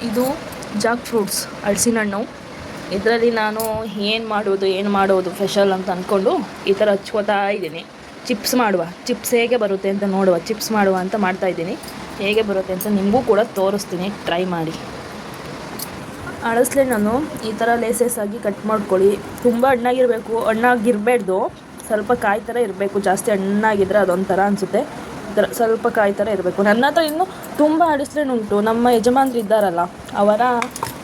ಇದು Jack fruits ಹಲಸಿನ ಹಣ್ಣು. ಇದರಲ್ಲಿ ನಾನು ಏನು ಮಾಡೋದು ಸ್ಪೆಷಲ್ ಅಂತ ಅಂದ್ಕೊಂಡು ಈ ಥರ ಹಚ್ಕೋತಾ ಇದ್ದೀನಿ. ಚಿಪ್ಸ್ ಹೇಗೆ ಬರುತ್ತೆ ಅಂತ ನೋಡುವ, ಚಿಪ್ಸ್ ಮಾಡುವ ಅಂತ ಮಾಡ್ತಾಯಿದ್ದೀನಿ. ಹೇಗೆ ಬರುತ್ತೆ ಅಂತ ನಿಮಗೂ ಕೂಡ ತೋರಿಸ್ತೀನಿ, ಟ್ರೈ ಮಾಡಿ. ಹಳಸಲೆ ನಾನು ಈ ಥರ ಲೇಸಸ್ ಆಗಿ ಕಟ್ ಮಾಡ್ಕೊಳ್ಳಿ. ತುಂಬ ಹಣ್ಣಾಗಿರಬಾರ್ದು, ಸ್ವಲ್ಪ ಕಾಯಿ ಥರ ಇರಬೇಕು. ಜಾಸ್ತಿ ಹಣ್ಣಾಗಿದ್ದರೆ ಅದೊಂಥರ ಅನಿಸುತ್ತೆ. ಈ ಥರ ಸ್ವಲ್ಪ ಕಾಯಿ ಥರ ಇರಬೇಕು. ನನ್ನ ಹತ್ರ ಇನ್ನೂ ತುಂಬ ಹಳಸಲೆನುಂಟು. ನಮ್ಮ ಯಜಮಾನ್ರು ಇದ್ದಾರಲ್ಲ, ಅವರ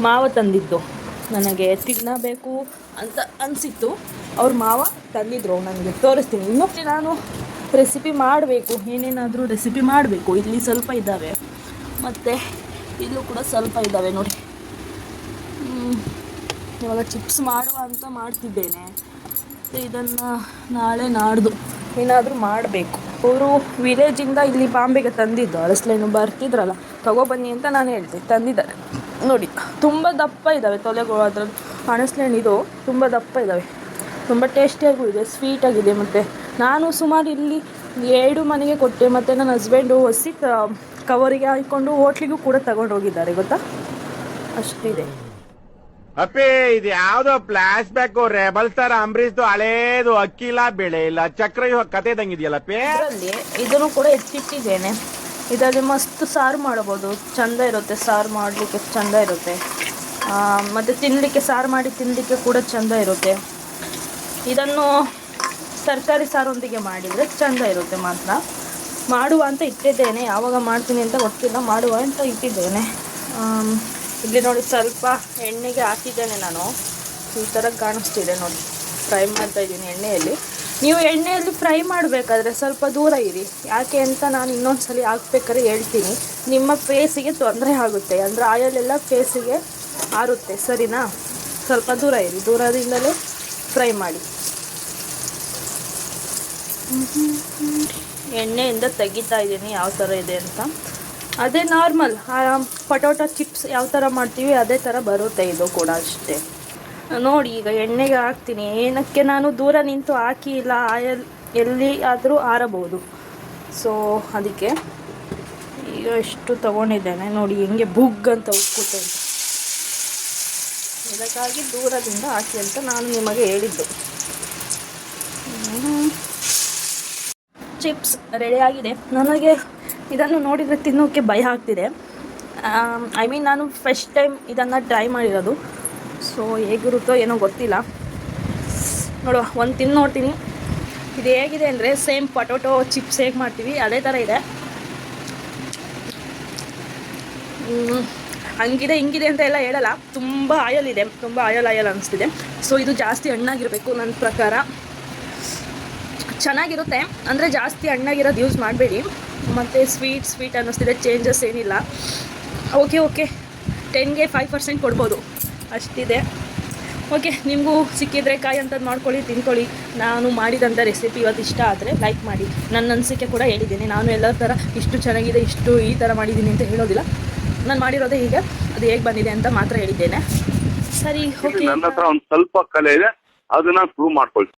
ಮಾವ ತಂದಿದ್ದು. ನನಗೆ ತಿನ್ನಬೇಕು ಅಂತ ಅನಿಸಿತ್ತು, ಅವ್ರ ಮಾವ ತಂದಿದ್ರು. ನನಗೆ ತೋರಿಸ್ತೀನಿ. ಇನ್ನೂ ನಾನು ರೆಸಿಪಿ ಮಾಡಬೇಕು, ಏನೇನಾದರೂ ರೆಸಿಪಿ ಮಾಡಬೇಕು. ಇಲ್ಲಿ ಸ್ವಲ್ಪ ಇದ್ದಾವೆ, ಮತ್ತು ಇಲ್ಲೂ ಕೂಡ ಸ್ವಲ್ಪ ಇದ್ದಾವೆ ನೋಡಿ. ಇವಾಗ ಚಿಪ್ಸ್ ಮಾಡುವ ಅಂತ ಮಾಡ್ತಿದ್ದೇನೆ. ಮತ್ತು ಇದನ್ನು ನಾಳೆ ನಾಡ್ದು ಏನಾದರೂ ಮಾಡಬೇಕು. ಅವರು ವಿಲೇಜಿಂದ ಇಲ್ಲಿ ಬಾಂಬೆಗೆ ತಂದಿದ್ದು. ಹಳಸಲೆನು ಬರ್ತಿದ್ರಲ್ಲ, ತಗೊಬನ್ನಿ ಅಂತ ನಾನು ಹೇಳ್ತೀನಿ. ತಂದಿದ್ದಾರೆ ನೋಡಿ, ತುಂಬ ದಪ್ಪ ಇದ್ದಾವೆ ತೊಲೆಗಳು. ಅದ್ರಲ್ಲಿ ಹಳಸಲೆಣ್ಣು ಇದು ತುಂಬ ದಪ್ಪ ಇದ್ದಾವೆ, ತುಂಬ ಟೇಸ್ಟಿಯಾಗೂ ಇದೆ, ಸ್ವೀಟಾಗಿದೆ. ಮತ್ತು ನಾನು ಸುಮಾರು ಇಲ್ಲಿ 2 ಮನೆಗೆ ಕೊಟ್ಟೆ. ಮತ್ತು ನನ್ನ ಹಸ್ಬೆಂಡು ಹೊಸಿ ಕವರಿಗೆ ಹಾಕ್ಕೊಂಡು ಹೋಟ್ಲಿಗೂ ಕೂಡ ತಗೊಂಡು ಹೋಗಿದ್ದಾರೆ, ಗೊತ್ತಾ, ಅಷ್ಟಿದೆ. ಅಪ್ಪಿ ಇದು ಯಾವ್ದೋ ಫ್ಲಾಶ್ ಬ್ಯಾಕ್ ರೆಬಲ್ಸ್ ತರ ಅಂಬರೀಶ್ದು ಹಳೇದು, ಅಕ್ಕಿ ಇಲ್ಲ, ಬೆಳೆ ಇಲ್ಲ, ಚಕ್ರ ಕತೆ ಇದಂಗಿದೆಯಲ್ಲಪ್ಪಿ. ಇದರಲ್ಲಿ ಇದನ್ನು ಕೂಡ ಎತ್ತಿಟ್ಟಿದ್ದೇನೆ. ಇದರಲ್ಲಿ ಮಸ್ತ್ ಸಾರು ಮಾಡಬಹುದು, ಚಂದ ಇರುತ್ತೆ. ಸಾರು ಮಾಡಲಿಕ್ಕೆ ಚಂದ ಇರುತ್ತೆ, ಮತ್ತು ತಿನ್ನಲಿಕ್ಕೆ, ಸಾರು ಮಾಡಿ ತಿನ್ನಲಿಕ್ಕೆ ಕೂಡ ಚಂದ ಇರುತ್ತೆ. ಇದನ್ನು ತರಕಾರಿ ಸಾರೊಂದಿಗೆ ಮಾಡಿದರೆ ಚಂದ ಇರುತ್ತೆ. ಮಾತ್ರ ಮಾಡುವ ಅಂತ ಇಟ್ಟಿದ್ದೇನೆ, ಯಾವಾಗ ಮಾಡ್ತೀನಿ ಅಂತ ಗೊತ್ತಿಲ್ಲ, ಮಾಡುವ ಅಂತ ಇಟ್ಟಿದ್ದೇನೆ. ಇಲ್ಲಿ ನೋಡಿ, ಸ್ವಲ್ಪ ಎಣ್ಣೆಗೆ ಹಾಕಿದ್ದೇನೆ ನಾನು. ಈ ಥರ ಕಾಣಿಸ್ತಿದೆ ನೋಡಿ, ಫ್ರೈ ಮಾಡ್ತಾಯಿದ್ದೀನಿ ಎಣ್ಣೆಯಲ್ಲಿ. ನೀವು ಎಣ್ಣೆಯಲ್ಲಿ ಫ್ರೈ ಮಾಡಬೇಕಾದ್ರೆ ಸ್ವಲ್ಪ ದೂರ ಇರಿ. ಯಾಕೆ ಅಂತ ನಾನು ಇನ್ನೊಂದು ಸಲ ಹಾಕ್ಬೇಕಾದ್ರೆ ಹೇಳ್ತೀನಿ. ನಿಮ್ಮ ಫೇಸಿಗೆ ತೊಂದರೆ ಆಗುತ್ತೆ, ಅಂದರೆ ಆಯಲ್ಲೆಲ್ಲ ಫೇಸಿಗೆ ಆರುತ್ತೆ, ಸರಿನಾ? ಸ್ವಲ್ಪ ದೂರ ಇರಿ, ದೂರದಿಂದಲೇ ಫ್ರೈ ಮಾಡಿ. ಎಣ್ಣೆಯಿಂದ ತೆಗಿತಾ ಇದ್ದೀನಿ ಯಾವ ಥರ ಇದೆ ಅಂತ. ಅದೇ ನಾರ್ಮಲ್ ಪೊಟೊಟೊ ಚಿಪ್ಸ್ ಯಾವ ಥರ ಮಾಡ್ತೀವಿ ಅದೇ ಥರ ಬರುತ್ತೆ ಇದು ಕೂಡ ಅಷ್ಟೇ. ನೋಡಿ, ಈಗ ಎಣ್ಣೆಗೆ ಹಾಕ್ತೀನಿ. ಏನಕ್ಕೆ ನಾನು ದೂರ ನಿಂತು ಹಾಕಿ ಇಲ್ಲ, ಆಯಲ್ ಎಲ್ಲಿ ಆದರೂ ಆರಬಹುದು. ಸೊ ಅದಕ್ಕೆ ಈಗ ಎಷ್ಟು ತೊಗೊಂಡಿದ್ದೇನೆ ನೋಡಿ, ಹೆಂಗೆ ಬುಗ್ ಅಂತ ಉಕ್ಕುತ್ತೆ ಅಂತ. ಇದಕ್ಕಾಗಿ ದೂರದಿಂದ ಹಾಕಿ ಅಂತ ನಾನು ನಿಮಗೆ ಹೇಳಿದ್ದು. ಚಿಪ್ಸ್ ರೆಡಿಯಾಗಿದೆ. ನನಗೆ ಇದನ್ನು ನೋಡಿದರೆ ತಿನ್ನೋಕ್ಕೆ ಭಯ ಆಗ್ತಿದೆ. ನಾನು ಫಸ್ಟ್ ಟೈಮ್ ಇದನ್ನು ಟ್ರೈ ಮಾಡಿರೋದು. ಸೊ ಹೇಗಿರುತ್ತೋ ಏನೋ ಗೊತ್ತಿಲ್ಲ, ನೋಡುವ, ಒಂದು ತಿಂದು ನೋಡ್ತೀನಿ. ಇದು ಹೇಗಿದೆ ಅಂದರೆ ಸೇಮ್ ಪೊಟೊಟೊ ಚಿಪ್ಸ್ ಹೇಗೆ ಮಾಡ್ತೀವಿ ಅದೇ ಥರ ಇದೆ. ಹಂಗಿದೆ ಹಿಂಗಿದೆ ಅಂತ ಎಲ್ಲ ಹೇಳಲ್ಲ, ತುಂಬ ಆಯಲ್ ಇದೆ, ತುಂಬ ಆಯಲ್ ಅನ್ನಿಸ್ತಿದೆ. ಸೊ ಇದು ಜಾಸ್ತಿ ಹಣ್ಣಾಗಿರಬೇಕು ನನ್ನ ಪ್ರಕಾರ, ಚೆನ್ನಾಗಿರುತ್ತೆ. ಅಂದರೆ ಜಾಸ್ತಿ ಹಣ್ಣಾಗಿರೋದು ಯೂಸ್ ಮಾಡಬೇಡಿ. ಮತ್ತು ಸ್ವೀಟ್ ಅನ್ನಿಸ್ತಿದೆ, ಚೇಂಜಸ್ ಏನಿಲ್ಲ. ಓಕೆ 10ಗೆ 5% ಕೊಡ್ಬೋದು, ಅಷ್ಟಿದೆ. ಓಕೆ, ನಿಮಗೂ ಸಿಕ್ಕಿದರೆ ಕಾಯಿ ಅಂಥದ್ದು ಮಾಡ್ಕೊಳ್ಳಿ, ತಿನ್ಕೊಳ್ಳಿ. ನಾನು ಮಾಡಿದಂಥ ರೆಸಿಪಿ ಇವತ್ತು ಇಷ್ಟ ಆದರೆ ಲೈಕ್ ಮಾಡಿ. ನನ್ನ ಅನಿಸಿಕೆ ಕೂಡ ಹೇಳಿದ್ದೀನಿ. ನಾನು ಎಲ್ಲರ ಥರ ಇಷ್ಟು ಚೆನ್ನಾಗಿದೆ, ಈ ಥರ ಮಾಡಿದ್ದೀನಿ ಅಂತ ಹೇಳೋದಿಲ್ಲ. ನಾನು ಮಾಡಿರೋದೇ ಹೀಗೆ, ಅದು ಹೇಗೆ ಬಂದಿದೆ ಅಂತ ಮಾತ್ರ ಹೇಳಿದ್ದೇನೆ. ಸರಿ, ಓಕೆ. ನನ್ನ ಹತ್ರ ಒಂದು ಸ್ವಲ್ಪ ಕಲೆ ಇದೆ, ಅದನ್ನ ಪ್ರೂವ್ ಮಾಡ್ಕೊಳ್ತೀನಿ.